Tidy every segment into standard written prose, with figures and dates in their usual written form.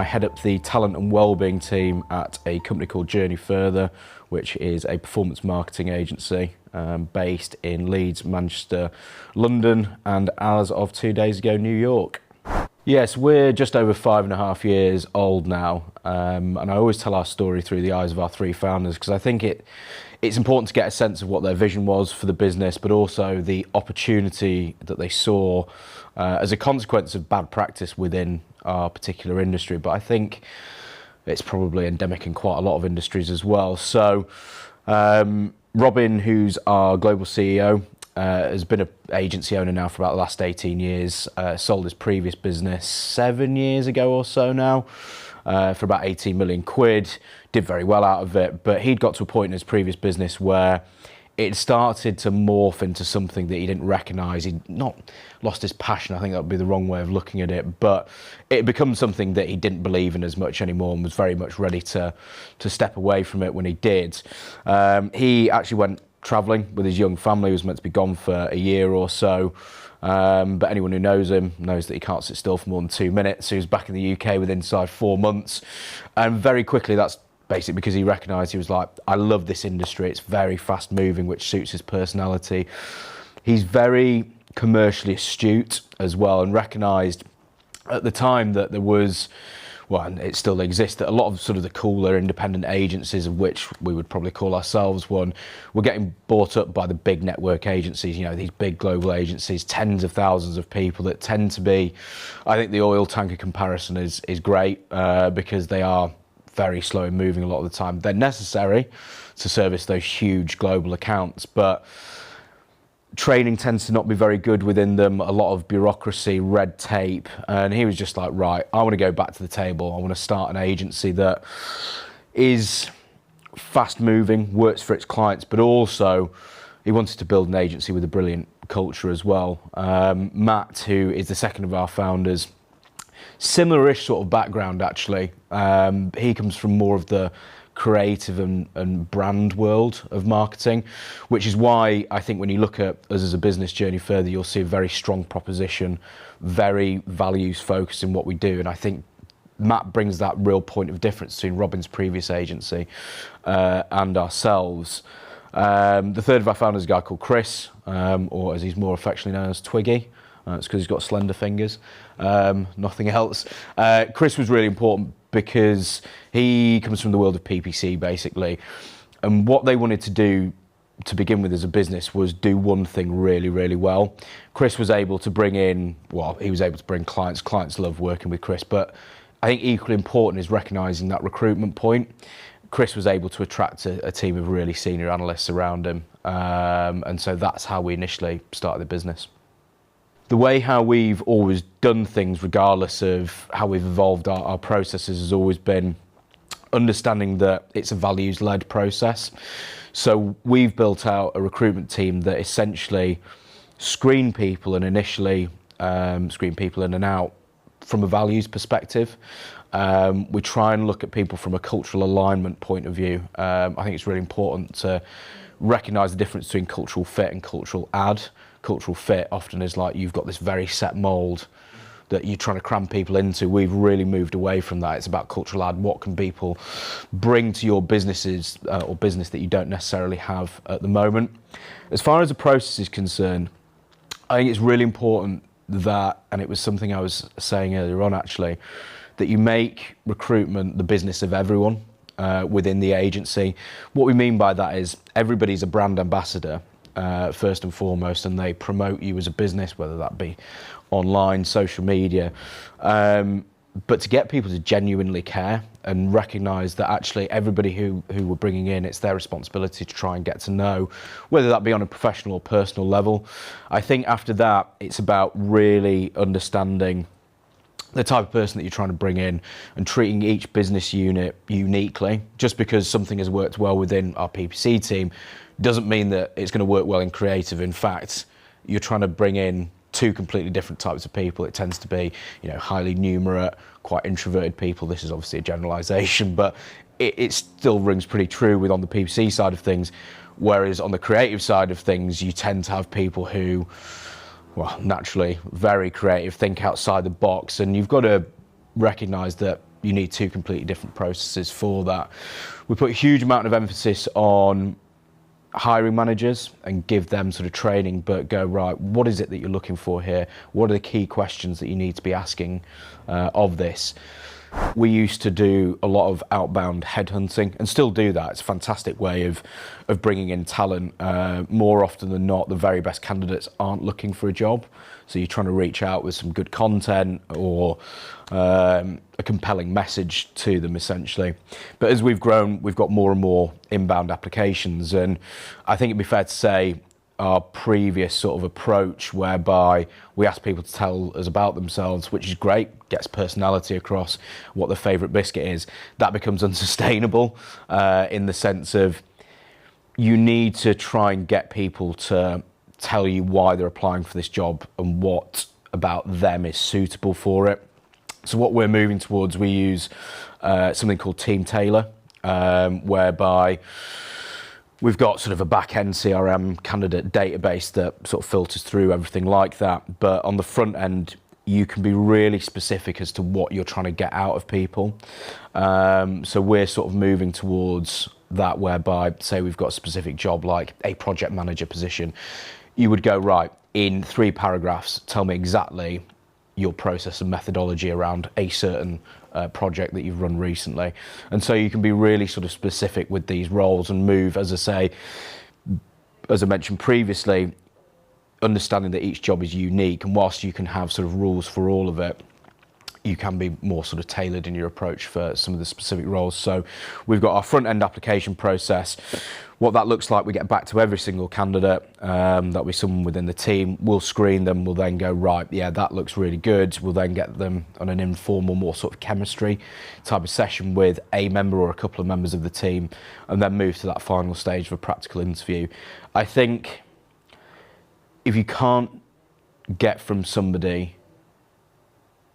I head up the talent and wellbeing team at a company called Journey Further, which is a performance marketing agency based in Leeds, Manchester, London, and as of 2 days ago, New York. Yes, we're just over 5.5 years old now, and I always tell our story through the eyes of our three founders because I think it's important to get a sense of what their vision was for the business, but also the opportunity that they saw as a consequence of bad practice within our particular industry. But I think it's probably endemic in quite a lot of industries as well. So Robin, who's our global CEO, has been an agency owner now for about the last 18 years, sold his previous business 7 years ago or so now for about 18 million quid, did very well out of it, but he'd got to a point in his previous business where it started to morph into something that he didn't recognise. He'd not lost his passion, I think that would be the wrong way of looking at it, but it had become something that he didn't believe in as much anymore and was very much ready to step away from it when he did. He actually went travelling with his young family. He was meant to be gone for a year or so, but anyone who knows him knows that he can't sit still for more than 2 minutes. He was back in the UK within inside 4 months, and very quickly that's basically because he recognised, he was like, I love this industry, it's very fast moving, which suits his personality. He's very commercially astute as well, and recognised at the time that there was, well, and it still exists, that a lot of sort of the cooler independent agencies, of which we would probably call ourselves one, were getting bought up by the big network agencies, you know, these big global agencies, tens of thousands of people that tend to be, I think the oil tanker comparison is great because they are very slow in moving a lot of the time. They're necessary to service those huge global accounts, but training tends to not be very good within them, a lot of bureaucracy, red tape, and he was just like, right, I want to go back to the table. I want to start an agency that is fast moving, works for its clients, but also he wanted to build an agency with a brilliant culture as well. Matt, who is the second of our founders, similar-ish sort of background actually. He comes from more of the creative and brand world of marketing, which is why I think when you look at us as a business, Journey Further, you'll see a very strong proposition, very values focused in what we do, and I think Matt brings that real point of difference between Robin's previous agency and ourselves. The third of our founders is a guy called Chris, or as he's more affectionately known as Twiggy. It's because he's got slender fingers, nothing else. Chris was really important because he comes from the world of PPC basically, and what they wanted to do to begin with as a business was do one thing really, really well. Chris was able to bring in, well, he was able to bring clients. Clients love working with Chris, but I think equally important is recognising that recruitment point. Chris was able to attract a team of really senior analysts around him, and so that's how we initially started the business. The way how we've always done things, regardless of how we've evolved our processes, has always been understanding that it's a values-led process. So we've built out a recruitment team that essentially screen people and initially screen people in and out from a values perspective. We try and look at people from a cultural alignment point of view. I think it's really important to recognise the difference between cultural fit and cultural add. Cultural fit often is like you've got this very set mould that you're trying to cram people into. We've really moved away from that. It's about cultural add. What can people bring to your businesses or business that you don't necessarily have at the moment? As far as the process is concerned, I think it's really important that, and it was something I was saying earlier on actually, that you make recruitment the business of everyone within the agency. What we mean by that is everybody's a brand ambassador first and foremost, and they promote you as a business, whether that be online, social media, but to get people to genuinely care and recognise that actually everybody who we're bringing in, it's their responsibility to try and get to know, whether that be on a professional or personal level. I think after that, it's about really understanding the type of person that you're trying to bring in and treating each business unit uniquely. Just because something has worked well within our PPC team doesn't mean that it's going to work well in creative. In fact, you're trying to bring in two completely different types of people. It tends to be, you know, highly numerate, quite introverted people. This is obviously a generalisation, but it still rings pretty true with on the PPC side of things. Whereas on the creative side of things, you tend to have people who, well, naturally very creative, think outside the box, and you've got to recognise that you need two completely different processes for that. We put a huge amount of emphasis on hiring managers and give them sort of training, but go, right, what is it that you're looking for here? What are the key questions that you need to be asking of this? We used to do a lot of outbound headhunting and still do that. It's a fantastic way of bringing in talent. More often than not, the very best candidates aren't looking for a job. So you're trying to reach out with some good content or a compelling message to them, essentially. But as we've grown, we've got more and more inbound applications. And I think it'd be fair to say our previous sort of approach, whereby we ask people to tell us about themselves, which is great, gets personality across, what their favourite biscuit is, that becomes unsustainable in the sense of you need to try and get people to tell you why they're applying for this job and what about them is suitable for it. So what we're moving towards, we use something called Team Tailor, whereby we've got sort of a back-end CRM candidate database that sort of filters through everything like that. But on the front end, you can be really specific as to what you're trying to get out of people. So we're sort of moving towards that, whereby, say we've got a specific job like a project manager position. You would go, right, in 3 paragraphs, tell me exactly your process and methodology around a certain project that you've run recently. And so you can be really sort of specific with these roles and move, as I say, as I mentioned previously, understanding that each job is unique, and whilst you can have sort of rules for all of it, you can be more sort of tailored in your approach for some of the specific roles. So we've got our front end application process. What that looks like, we get back to every single candidate, that'll be someone within the team. We'll screen them, we'll then go, right, yeah, that looks really good. We'll then get them on an informal, more sort of chemistry type of session with a member or a couple of members of the team, and then move to that final stage of a practical interview. I think if you can't get from somebody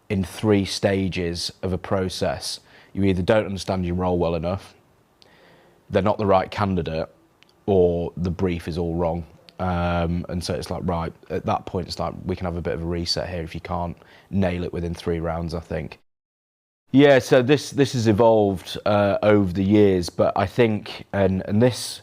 in 3 stages of a process, you either don't understand your role well enough, they're not the right candidate, or the brief is all wrong. And so it's like, right, at that point, it's like, we can have a bit of a reset here if you can't nail it within 3 rounds, I think. Yeah, so this has evolved over the years, but I think, and this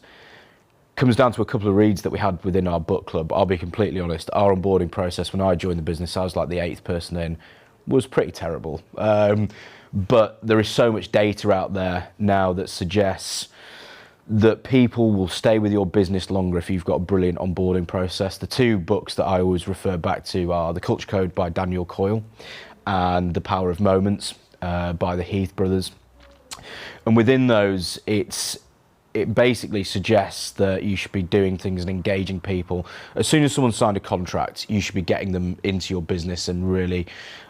comes down to a couple of reads that we had within our book club. I'll be completely honest, our onboarding process, when I joined the business, I was like the 8th person in, was pretty terrible. But there is so much data out there now that suggests that people will stay with your business longer if you've got a brilliant onboarding process. The 2 books that I always refer back to are The Culture Code by Daniel Coyle and The Power of Moments by the Heath brothers. And within those, it basically suggests that you should be doing things and engaging people. As soon as someone's signed a contract, you should be getting them into your business and really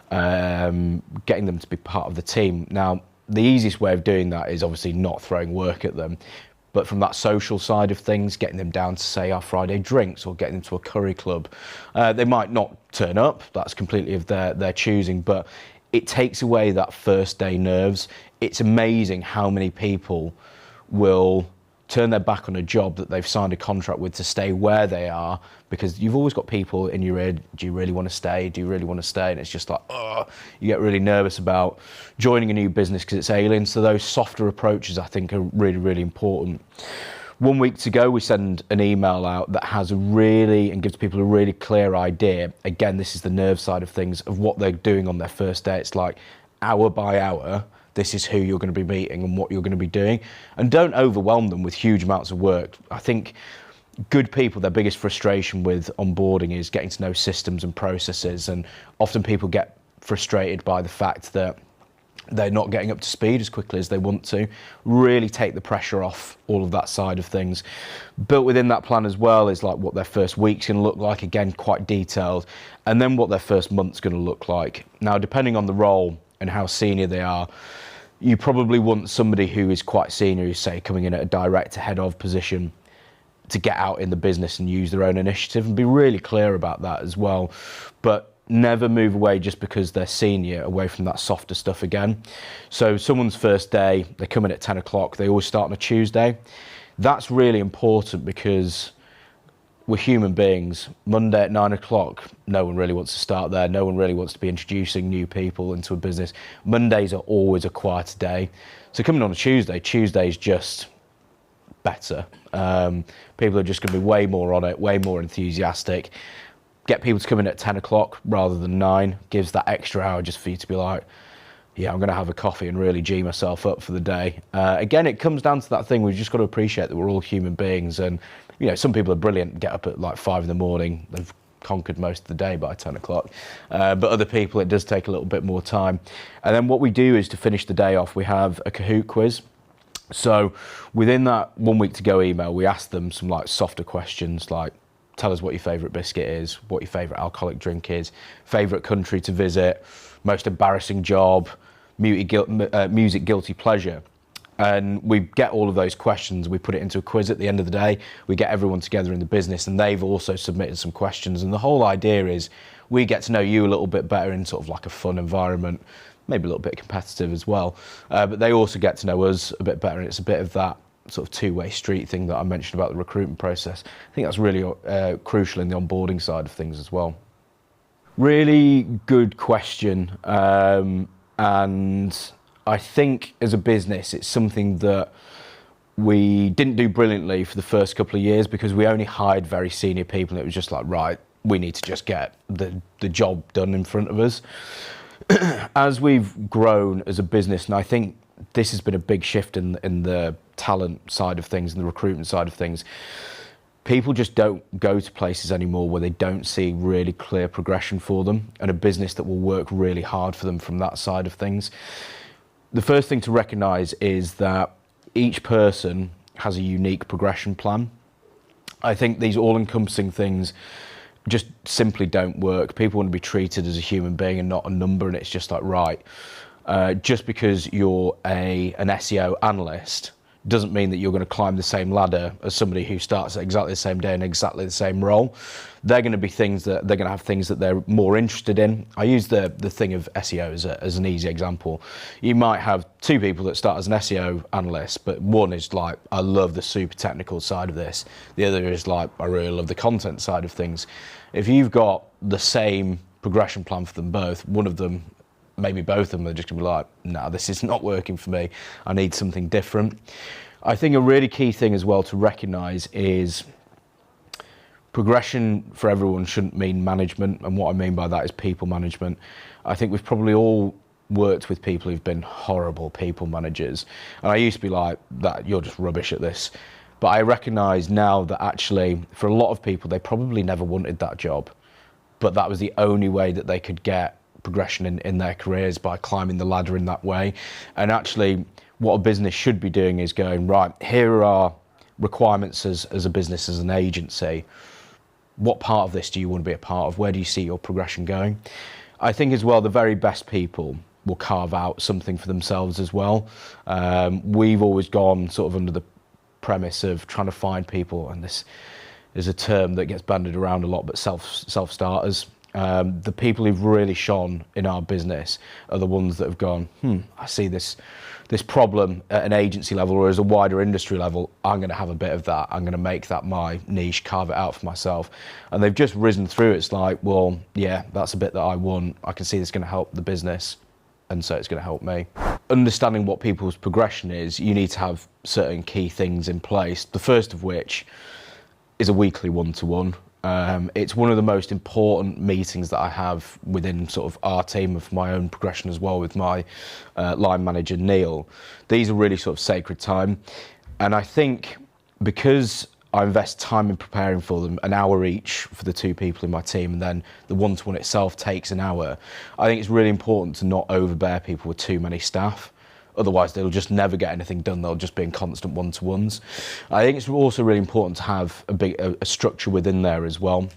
getting them to be part of the team. Now, the easiest way of doing that is obviously not throwing work at them, but from that social side of things, getting them down to, say, our Friday drinks or getting them to a curry club. They might not turn up, that's completely of their choosing, but it takes away that first day nerves. It's amazing how many people will turn their back on a job that they've signed a contract with to stay where they are, because you've always got people in your ear, do you really want to stay? Do you really want to stay? And it's just like, oh, you get really nervous about joining a new business because it's alien. So those softer approaches, I think, are really, really important. 1 week to go, we send an email out that has and gives people a really clear idea. Again, this is the nerve side of things, of what they're doing on their first day. It's like hour by hour, this is who you're going to be meeting and what you're going to be doing. And don't overwhelm them with huge amounts of work. I think good people, their biggest frustration with onboarding is getting to know systems and processes. And often people get frustrated by the fact that they're not getting up to speed as quickly as they want to. Really take the pressure off all of that side of things. Built within that plan as well is like what their first week's going to look like, again, quite detailed. And then what their first month's going to look like. Now, depending on the role and how senior they are, you probably want somebody who is quite senior, who's, say, coming in at a director, head of position, to get out in the business and use their own initiative, and be really clear about that as well. But never move away just because they're senior away from that softer stuff again. So someone's first day, they come in at 10 o'clock, they always start on a Tuesday. That's really important because we're human beings. Monday at 9 o'clock, no one really wants to start there. No one really wants to be introducing new people into a business. Mondays are always a quieter day. So coming on a Tuesday, Tuesday's just better. People are just going to be way more on it, way more enthusiastic. Get people to come in at 10 o'clock rather than 9, gives that extra hour just for you to be like, yeah, I'm going to have a coffee and really G myself up for the day. Again, it comes down to that thing, we've just got to appreciate that we're all human beings. And, you know, some people are brilliant, get up at like 5 in the morning, they've conquered most of the day by 10 o'clock. But other people, it does take a little bit more time. And then what we do is, to finish the day off, we have a Kahoot quiz. So within that 1 week to go email, we ask them some like softer questions, like tell us what your favourite biscuit is, what your favourite alcoholic drink is, favourite country to visit, most embarrassing job, music guilty pleasure. And we get all of those questions, we put it into a quiz at the end of the day, we get everyone together in the business, and they've also submitted some questions. And the whole idea is we get to know you a little bit better in sort of like a fun environment, maybe a little bit competitive as well, but they also get to know us a bit better, and it's a bit of that sort of two-way street thing that I mentioned about the recruitment process. I think that's really crucial in the onboarding side of things as well. Really good question, and I think as a business it's something that we didn't do brilliantly for the first couple of years, because we only hired very senior people, and it was just like, right, we need to just get the job done in front of us. As we've grown as a business, and I think this has been a big shift in the talent side of things and the recruitment side of things, people just don't go to places anymore where they don't see really clear progression for them, and a business that will work really hard for them from that side of things. The first thing to recognise is that each person has a unique progression plan. I think these all-encompassing things just simply don't work. People want to be treated as a human being and not a number, and it's just like, right, just because you're an SEO analyst doesn't mean that you're going to climb the same ladder as somebody who starts at exactly the same day in exactly the same role. They're going to be they're going to have things that they're more interested in. I use the thing of SEO as an easy example. You might have two people that start as an SEO analyst, but one is like, I love the super technical side of this. The other is like, I really love the content side of things. If you've got the same progression plan for them both, one of them, maybe both of them, are just going to be like, no, this is not working for me. I need something different. I think a really key thing as well to recognise is progression for everyone shouldn't mean management. And what I mean by that is people management. I think we've probably all worked with people who've been horrible people managers. And I used to be like, that, you're just rubbish at this. But I recognise now that actually, for a lot of people, they probably never wanted that job. But that was the only way that they could get progression in their careers, by climbing the ladder in that way. And actually, what a business should be doing is going, right, here are our requirements as a business, as an agency. What part of this do you want to be a part of? Where do you see your progression going? I think as well, the very best people will carve out something for themselves as well. We've always gone sort of under the premise of trying to find people, and this is a term that gets bandied around a lot, but self-starters. The people who've really shone in our business are the ones that have gone, I see this problem at an agency level or as a wider industry level. I'm going to have a bit of that. I'm going to make that my niche, carve it out for myself. And they've just risen through. It's like, well, yeah, that's a bit that I want. I can see this going to help the business, and so it's going to help me. Understanding what people's progression is, you need to have certain key things in place. The first of which is a weekly one-to-one. It's one of the most important meetings that I have within sort of our team, of my own progression as well, with my line manager, Neil. These are really sort of sacred time. And I think because I invest time in preparing for them, an hour each for the two people in my team, and then the one-to-one itself takes an hour, I think it's really important to not overbear people with too many staff. Otherwise, they'll just never get anything done. They'll just be in constant one-to-ones. I think it's also really important to have a structure within there as well.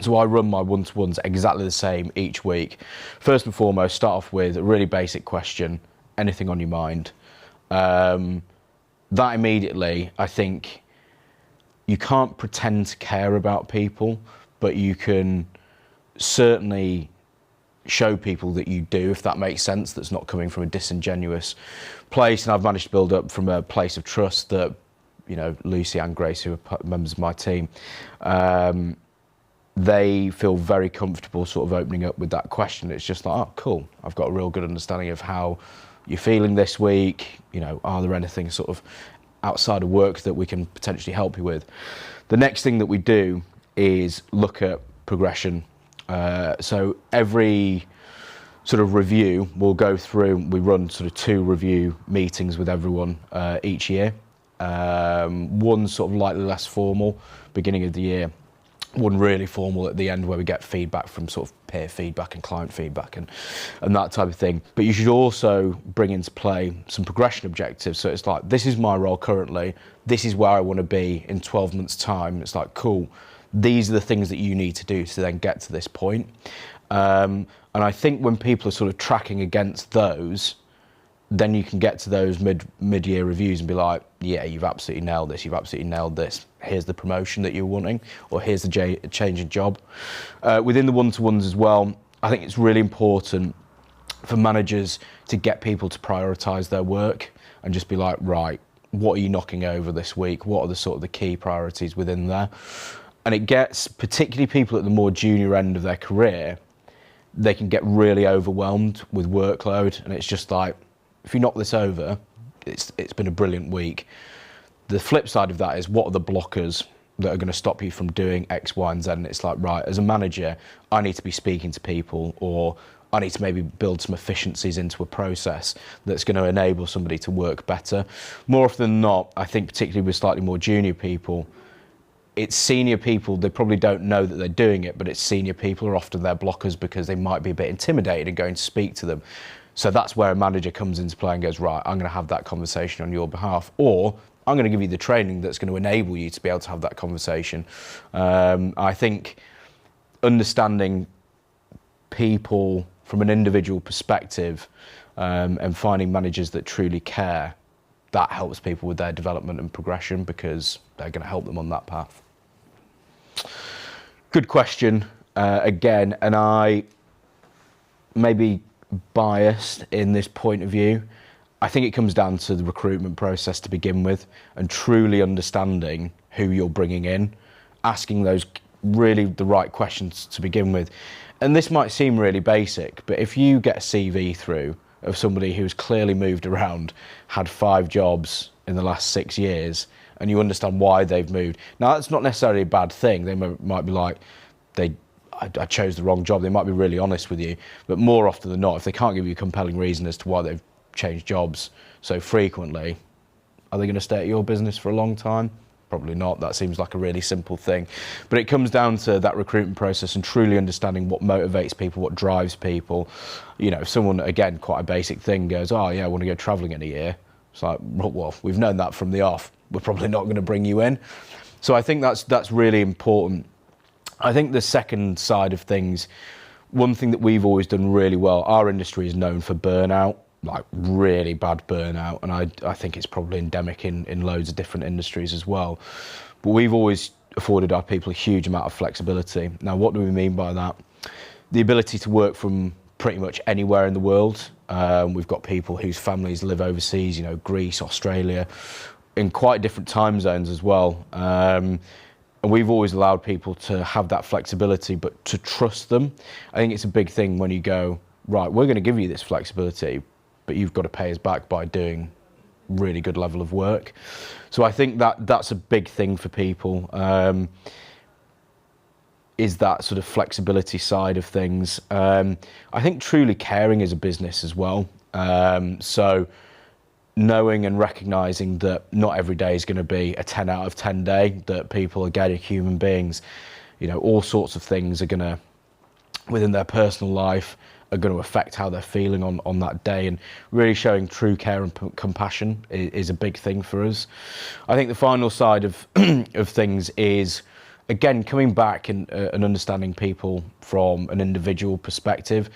So I run my one-to-ones exactly the same each week. First and foremost, start off with a really basic question, anything on your mind. That immediately, I think, you can't pretend to care about people, but you can certainly show people that you do, if that makes sense, that's not coming from a disingenuous place. And I've managed to build up from a place of trust that you know, Lucy and Grace, who are members of my team, they feel very comfortable sort of opening up with that question. It's just like, oh, cool, I've got a real good understanding of how you're feeling this week. You know, are there anything sort of outside of work that we can potentially help you with? The next thing that we do is look at progression. So every sort of review we'll go through, we run sort of 2 review meetings with everyone each year. One sort of lightly less formal, beginning of the year, one really formal at the end, where we get feedback from sort of peer feedback and client feedback and that type of thing. But you should also bring into play some progression objectives. So it's like, this is my role currently, this is where I want to be in 12 months time. It's like, cool, these are the things that you need to do to then get to this point. And I think when people are sort of tracking against those, then you can get to those mid-year reviews and be like, yeah, you've absolutely nailed this, you've absolutely nailed this. Here's the promotion that you're wanting, or here's the change in job. Within the one-to-ones as well, I think it's really important for managers to get people to prioritise their work and just be like, right, what are you knocking over this week? What are the sort of the key priorities within there? And it gets, particularly people at the more junior end of their career, they can get really overwhelmed with workload, and it's just like, if you knock this over, it's been a brilliant week. The flip side of that is, what are the blockers that are going to stop you from doing X, Y, and Z? And it's like, right, as a manager, I need to be speaking to people, or I need to maybe build some efficiencies into a process that's going to enable somebody to work better. More often than not, I think particularly with slightly more junior people, it's senior people, they probably don't know that they're doing it, but it's senior people are often their blockers because they might be a bit intimidated in going to speak to them. So that's where a manager comes into play and goes, right, I'm going to have that conversation on your behalf, or I'm going to give you the training that's going to enable you to be able to have that conversation. I think understanding people from an individual perspective and finding managers that truly care, that helps people with their development and progression, because they're going to help them on that path. Good question, again, and I maybe biased in this point of view. I think it comes down to the recruitment process to begin with, and truly understanding who you're bringing in, asking those really the right questions to begin with. And this might seem really basic, but if you get a CV through of somebody who's clearly moved around, had 5 jobs in the last 6 years, and you understand why they've moved. Now, that's not necessarily a bad thing. They might be like, I chose the wrong job. They might be really honest with you, but more often than not, if they can't give you a compelling reason as to why they've changed jobs so frequently, are they going to stay at your business for a long time? Probably not. That seems like a really simple thing. But it comes down to that recruitment process and truly understanding what motivates people, what drives people. You know, if someone, again, quite a basic thing, goes, oh yeah, I want to go travelling in a year. It's like, well, we've known that from the off. We're probably not going to bring you in. So I think that's really important. I think the second side of things, one thing that we've always done really well, our industry is known for burnout, like really bad burnout, and I think it's probably endemic in loads of different industries as well. But we've always afforded our people a huge amount of flexibility. Now, what do we mean by that? The ability to work from pretty much anywhere in the world. We've got people whose families live overseas, you know, Greece, Australia, in quite different time zones as well. And we've always allowed people to have that flexibility, but to trust them. I think it's a big thing when you go, right, we're going to give you this flexibility, but you've got to pay us back by doing really good level of work. So I think that's a big thing for people, is that sort of flexibility side of things. I think truly caring as a business as well. So knowing and recognising that not every day is going to be a 10 out of 10 day, that people, again, are human beings. You know, all sorts of things are going to, within their personal life, are going to affect how they're feeling on that day, and really showing true care and compassion is a big thing for us. I think the final side of of things is, again, coming back and understanding people from an individual perspective.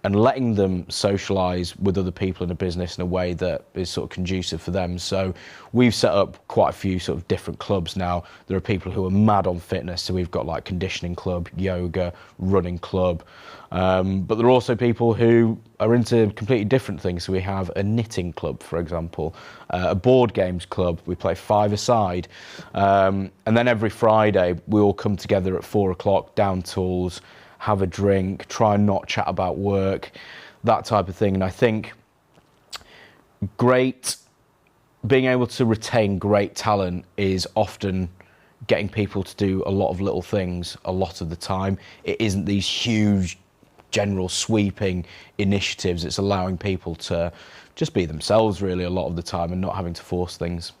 and letting them socialise with other people in a business in a way that is sort of conducive for them. So we've set up quite a few sort of different clubs now. There are people who are mad on fitness, so we've got like conditioning club, yoga, running club, but there are also people who are into completely different things. So we have a knitting club, for example, a board games club. We play five-a-side, and then every Friday we all come together at 4 o'clock, down tools, have a drink, try and not chat about work, that type of thing. And I think being able to retain great talent is often getting people to do a lot of little things a lot of the time. It isn't these huge, general sweeping initiatives. It's allowing people to just be themselves really a lot of the time and not having to force things.